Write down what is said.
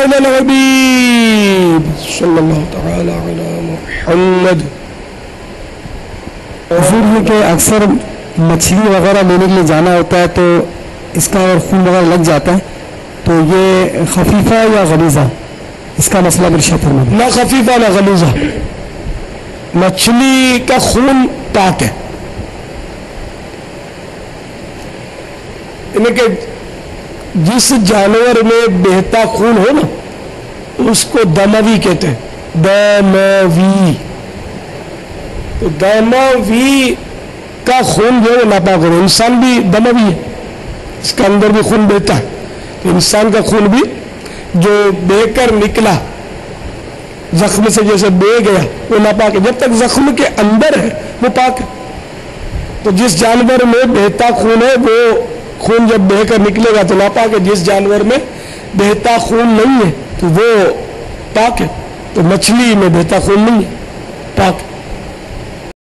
علی الحبیب صلی اللہ تعالی علی محمد. حضور یہ کہ اکثر مچھلی وغیرہ لینے کے لیے جانا ہوتا ہے تو اس کا اگر خون وغیرہ لگ جاتا ہے تو یہ خفیفہ یا غلیظہ، اس کا مسئلہ ارشاد فرمائیں. نہ خفیفہ نہ غلیظہ، مچھلی کا خون پاک ہے. یعنی کہ جس جانور میں بہتا خون ہو نا اس کو دموی کہتے ہیں، دموی. تو دموی کا خون جو ہے ناپاک ہے. انسان بھی دموی ہے، اس کے اندر بھی خون بہتا ہے. تو انسان کا خون بھی جو بہہ کر نکلا زخم سے جیسے بہہ گیا وہ ناپاک ہے. جب تک زخم کے اندر ہے وہ پاک ہے. تو جس جانور میں بہتا خون ہے وہ خون جب بہہ کر نکلے گا تو ناپاک ہے. جس جانور میں بہتا خون نہیں ہے تو وہ پاک ہے. تو مچھلی میں بہتا خون نہیں ہے، پاک ہے.